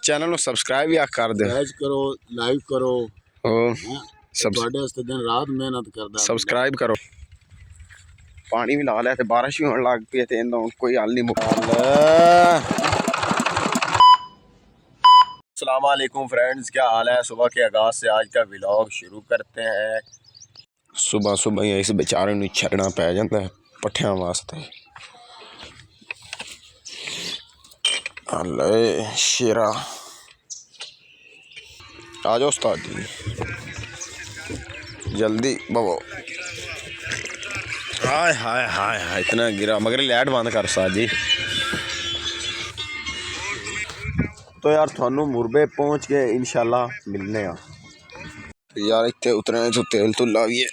Channel को subscribe भी कर दो, करो, लाइक करो, सब दिन रात मेहनत करदा। सबसक्राइब करो। पानी भी ला लिया तो बारिश भी होने लग पई तो कोई हल नहीं मुका। अस्सलाम वालेकुम फ्रेंड्स, क्या हाल है। सुबह के आगाज़ से आज का व्लॉग शुरू करते हैं। सुबह सुबह ही इस बेचारे नूं छड़ना पै जाता है पट्ठियां वास्ते। अल्ले शेरा आ जाओ उस्ताद जी, जल्दी बवो। हाय हाय हाय हाय, इतना गिरा मगर लाइट बंद कर उस्ताद जी। तो यार थानू मुरबे पहुँच के इंशाल्लाह मिलने आ। तो यार इतने उतरने तो तेल तुला भी है।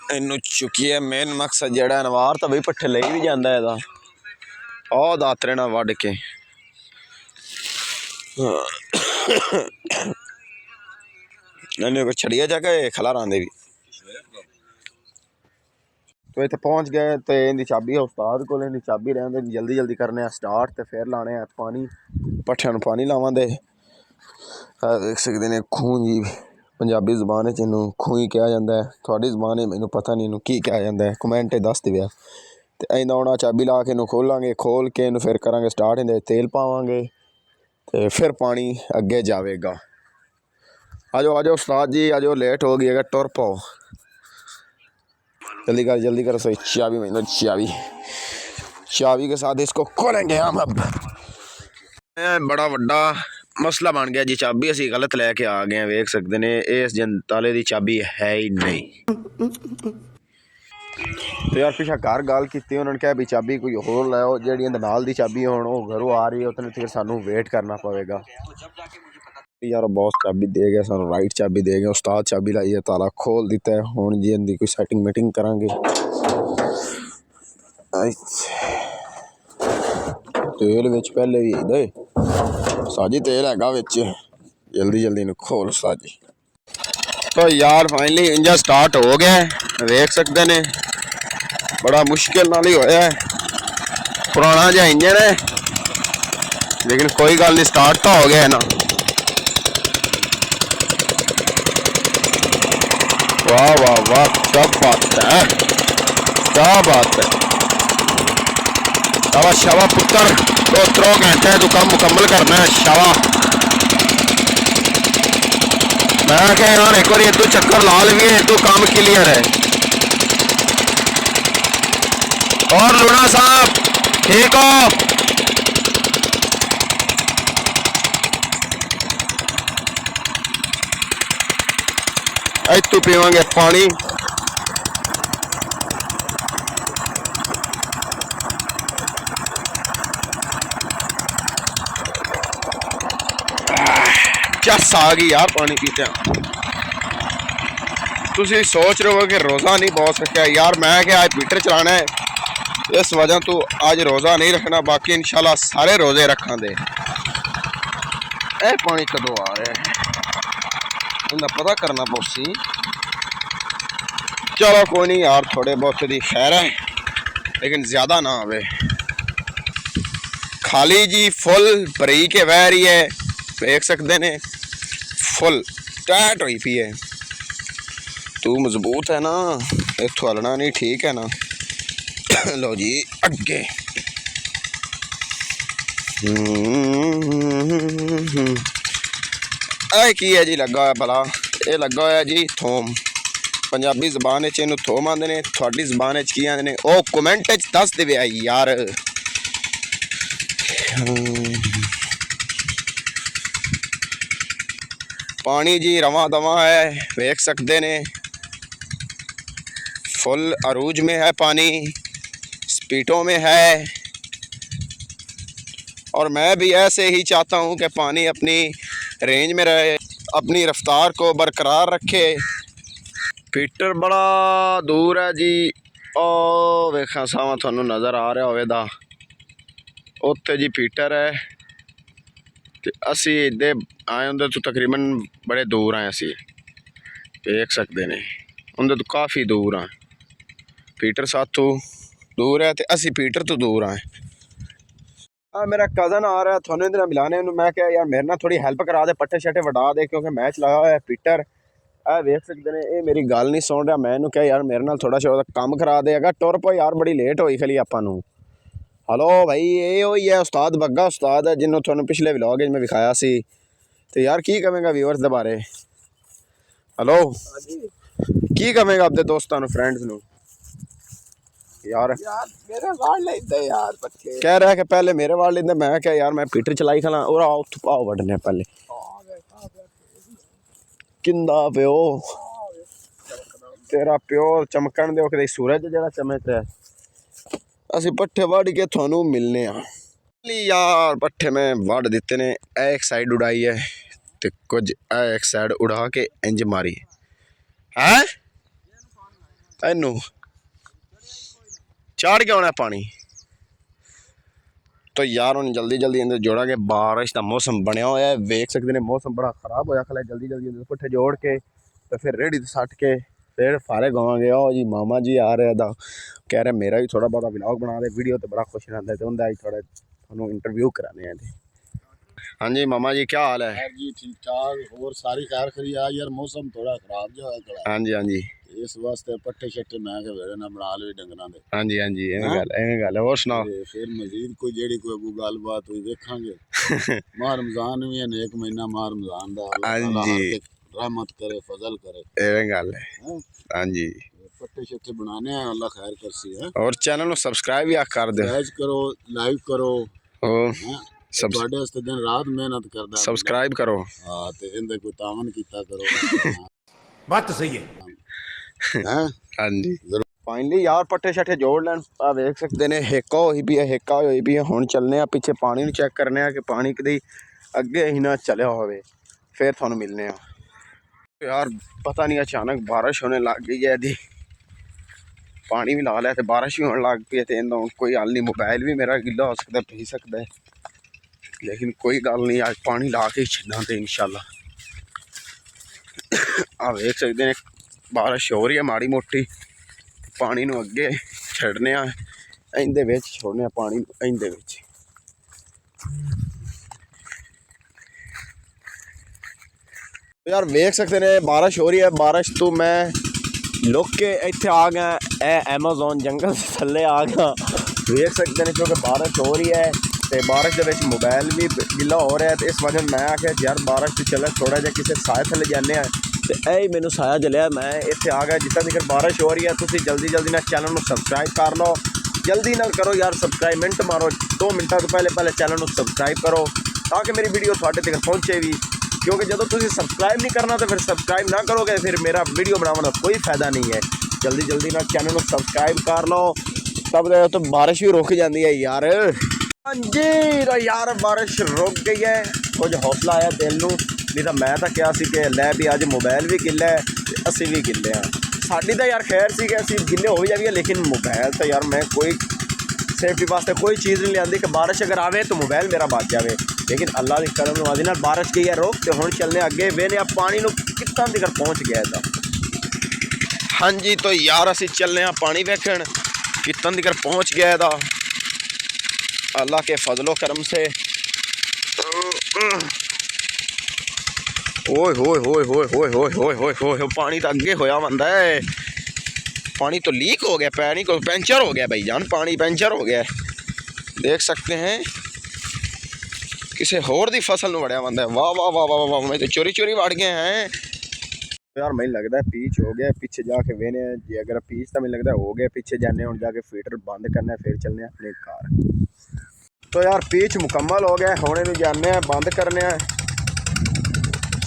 इनू चुकिए मेन मकसद जड़ा नवार तो बई पट्ठे ले भी जाता है आ दातरे ना वढ़ के। छड़िया जाके खला रांदे भी तो इतने पहुँच गए तो इनकी चाबी है उस्ताद को, इनकी चाबी रहने जल्दी जल्दी करने स्टार्ट तो फिर लाने पानी पट्ठियां नूं पानी लावांदे। देख सकते हैं खूह जी, पंजाबी जबान इनू खूह ही कहा जाता है, थोड़ी जबान मैनू पता नहीं इनू की कहा जाता है, कमेंट दस दिया। तो इंदा होना चाबी ला के इनू खोलांगे, खोल के इनू फिर करांगे स्टार्ट, इंदे तेल पावांगे तो फिर पानी अगे जाएगा। आ जाओ उस्ताद जी, आ जाओ, लेट हो गई है, टुर पाओ, जल्दी कर सही। चाबी मैंने चाबी के साथ इसको खोलेंगे हम। अब बड़ा वड्डा मसला बन गया जी, चाबी असी गलत लैके आ गए हैं। वेख सकते ने इस जनताले की चाबी है ही नहीं। तो यार पिछा घर गल की उन्होंने कहा भी चाबी कोई होर लाओ, जी नाल दी चाबी हो घरों आ रही है तो फिर सानू वेट करना पवेगा। यार बॉस चाबी दे गया सानू, राइट चाबी दे गया, उस्ताद चाबी लाई है, ताला खोल दिता है। हुण जी इनकी कोई सैटिंग मीटिंग करांगे। तेल विच पहले भी दे साजी, तेल हैगा विच, जल्दी इनू खोल साजी। तो यार फाइनली इंजन स्टार्ट हो गया, देख सकते ने बड़ा मुश्किल नाल ही होया है। पुराना जिहा इंजन है लेकिन कोई गल नहीं, स्टार्ट तो हो गया है ना। वाह वाह वाह, क्या बात है, क्या बात है। शाबाश शाबाश पुत्र, 2-3 घंटे तू काम मुकम्मल करना है। शाबाश, मैं क्या यार एक बार इतू चक्कर ला लवीए, इतू काम क्लियर है। और लूना साहब ठीक हो? इतू पीवांगे पानी। चस आ गई यार पानी पीते हैं। तुसी सोच रहे हो कि रोज़ा नहीं बहुत सकिया यार, मैं क्या आज मीटर चलाना है, इस वजह तो आज रोज़ा नहीं रखना, बाकी इंशाल्लाह सारे रोज़े रखा दे। पानी कदों आ रहा है इनका पता करना पौसी। चलो कोई नहीं यार, थोड़े बहुत दी खैर है लेकिन ज़्यादा ना आवे। खाली जी फुल भरी के बह रही है, देख सकते ने फुल टाइट हुई पी है। तू मजबूत है ना, इथों हलना नहीं, ठीक है ना। लो जी अगे की है जी लगा हुआ भला, ये लगा हुआ जी थोम। पंजाबी जबान इनू थोम आंदे ने, थोड़ी जबान की आंदे ने ओ कमेंट दस दे यार। पानी जी रवा दवा है, देख सकते ने फुल अरूज में है पानी, स्पीटों में है। और मैं भी ऐसे ही चाहता हूँ कि पानी अपनी रेंज में रहे, अपनी रफ्तार को बरकरार रखे। फीटर बड़ा दूर है जी, ओ वेखा सावा थानू नज़र आ रहा होगा, उत्थे जी फीटर है। असी इधे आए उधर तो तकरीबन बड़े दूर हैं, असी देख सकते हैं उधर तो काफ़ी दूर हैं। फीटर साथू दूर है तो असी पीटर तो दूर आए। मेरा कज़न आ रहा है थानू इधर मिलाने मैं क्या यार मेरे ना थोड़ी हेल्प करा दे पट्टे शट्टे वटा दे क्योंकि मैच लाया हुआ है पीटर वेख सकते हैं ये मेरी गल नहीं सुन रहा मैं इन्हू क्या यार मेरे नाल थोड़ा शा काम करा दे अगर टुर पो यार बड़ी लेट होई खली आपां नू। हेलो भाई ये वही है उस्ताद बग्गा उस्ताद है जिन्होंने थानू पिछले व्लॉग में विखाया सी तो यार की कहेगा व्यूअर्स दे बारे। हेलो की कहेगा अपने दोस्तों फ्रेंड्स नू यार मेरे वाल लेते यार पट्टे कह रहा है कि पहले मेरे वाल लेंदे मैं क्या यार मैं पीटर चलाई खला और आओ उत्थों पाओ वड्डने पहले किंदा प्यो तेरा प्यो चमकन दे कदे सूरज जेड़ा चमक रहा है असी पट्ठे वड़ के थानू मिलने यार पट्ठे में वड़ दिते ने एक साइड उड़ाई है ते कुछ एक साइड उड़ा के इंज मारी है इनू चाड़ के आना पानी तो यार हम जल्दी जल्दी अंदर जोड़ा के बारिश का मौसम बनया हुआ है वेख सकते हैं मौसम बड़ा खराब होया खला जल्दी जल्दी अंदर पुट्ठे जोड़ के तो फिर रेडी सट के फिर फारे गावांगे ओ जी मामा जी आ रहे दा कह रहे मेरा भी थोड़ा बहुत व्लॉग बना दे वीडियो तो बड़ा खुश रहता है तो उनका थोड़ा थानू इंटरव्यू कराने हैं। हाँ जी मामा जी क्या हाल है यार जी ठीक ठाक और सारी खैर खरी आज यार मौसम थोड़ा खराब जो है कड़ा हाँ जी इस वास्ते पट्टे शट्टे मैं के वेड़े ना बना ले डंगरां दे हाँ जी एवें गल है और सुनाओ ते फिर मजीद कोई जेड़ी कोई गलबात हुई देखांगे माह रमजान भी है एक महीना माह रमजान दा अल्लाह हाँ ताला जी हर एक रहमत करे फजल करे एवें गल है हैं? हाँ जी पट्टे शट्टे बनाने हैं अल्लाह खैर करसी है और चैनल को सब्सक्राइब भी कर दे लाइक करो लाइक करो और हैं सब ਤੁਹਾਡੇ ਵਾਸਤੇ दिन रात मेहनत करदा सब्सक्राइब करो हां ते इंदे कोई तावन कीता करो बात तो सही है हैं हाँ जी फाइनली यार पट्टे शट्टे जोड़ लैन आ वेख सकते ने हेका होई पई है हेका होई पई है हुण चलने आ पीछे पानी नूं चेक करने आ कि पानी कदी अगे ही ना चलिया होवे फिर थानू मिलने आ। यार पता नहीं अचानक बारिश होने लग गई है यदि पानी भी ला लिया तो बारिश भी होने लग पई है तो इन्दा कोई हल नहीं मोबाइल भी मेरा गिला हो सकता पी सकता है लेकिन कोई गल नहीं आज पानी ला के ही छड्डा तो इंशाल्लाह। आ वेख सकते हैं बारिश हो रही है माड़ी मोटी पानी नूं अगे छड्डने आ इंदे विच छोड़ने आ पानी इंदे विच। यार वेख सकते हैं बारिश हो रही है बारिश तो मैं लुक के इत्थे आ गया ए एमेजोन जंगल से थल्ले आ गया वेख सकते हैं क्योंकि बारिश हो रही है तो बारिश के मोबाइल भी गिला हो रहा है तो इस वजह मैं आख्या यार बारिश तो चले थोड़ा जहा किसी साए थले जाने तो यही मैनू साया जलिया मैं इत्थे आ गया जितना तक बारिश हो रही है तुम जल्दी जल्दी ना चैनल को सब्सक्राइब कर लो जल्दी ना करो यार सब्सक्राइब मिनट मारो 2 मिनटों तो पहले चैनल को सब्सक्राइब करो ताकि मेरी वीडियो थोड़े तक पहुँचे भी क्योंकि जो तुम सब्सक्राइब नहीं करना तो फिर सब्सक्राइब ना करोगे फिर मेरा वीडियो बनाने का कोई फायदा नहीं है। जल्दी जल्दी ना चैनल को सब्सक्राइब कर लो तब तो बारिश भी रुक जाती है यार। हाँ जी तो यार बारिश रुक गई है कुछ हौसला आया दिल नूं नहीं तो मैं तो क्या सी कि लै भी अज मोबाइल भी गिला है तो असी भी गिले हाँ साड़ी तो यार खैर सी कि असी गिले हो जाएगी लेकिन मोबाइल तो यार मैं कोई सेफ्टी वास्ते कोई चीज़ नहीं लिया कि बारिश अगर आवे तो मोबाइल मेरा बच जाए लेकिन अल्लाह की करम नवाजी नाल बारिश गई है रोक तो हुण चलने अगे वेने पानी नूं कितना तक पहुँच गया है। हाँ जी तो यार असी चलने पानी वेखण कितना तक पहुँच गया है अल्लाह के फजलो करम से। ओए होए होए होए होए होए होए होए होए पानी तो अगे होया बंदा है पानी तो लीक हो गया पानी को पंचर हो गया भाई जान पानी पंचर हो गया देख सकते हैं किसी होर दी फसल में वड़िया बंदा है वाह वाह वाह वाह वाह मैं तो चोरी चोरी वड़ गए हैं यार मैं लगता है पीच हो गया पीछे जाके वेने जी अगर पीच तो मैं लगता है हो गया पीछे जाने हम जाके फीटर बंद करना है फिर चलने अपने कार तो यार पीच मुकम्मल हो गया हुण इनू जाने बंद करने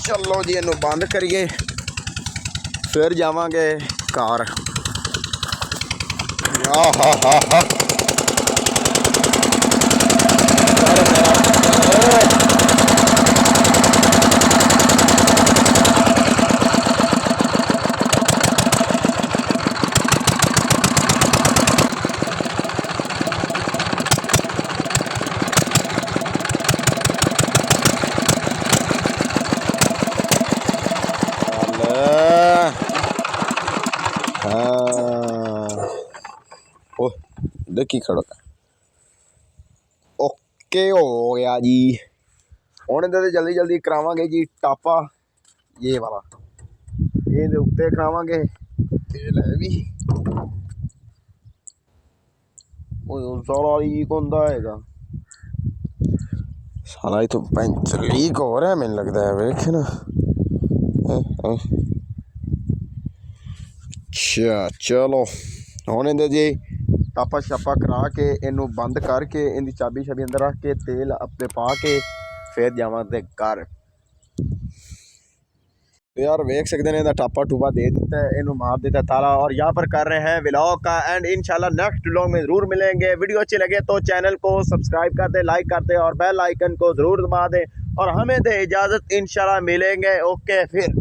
चलो जी इनू बंद करिए फिर जावांगे कार। देखी खड़ो ओके हो गया जी हुण इहदे ते जल्दी जल्दी करावांगे जी टापा ये वाला ये उत्ते करावांगे तेल है भी सारा लीक होंदा हैगा साला इथों पंचर लीक हो रहा है मैनूं लगदा है वेख ना अच्छा चलो हुण इहदे जी टापा छापा करा के इनू बंद करके इनकी चाबी छाबी अंदर रख के तेल अपने पा के फिर जावांगे घर यार देख सकते हैं टापा टूपा दे देता है इनू मार देता है ताला और यहाँ पर कर रहे हैं व्लॉग का एंड इंशाल्लाह नेक्स्ट व्लॉग में जरूर मिलेंगे वीडियो अच्छी लगे तो चैनल को सब्सक्राइब कर दे लाइक कर दे और बेल आइकन को जरूर दबा दे और हमें दे इजाजत इंशाल्लाह मिलेंगे ओके फिर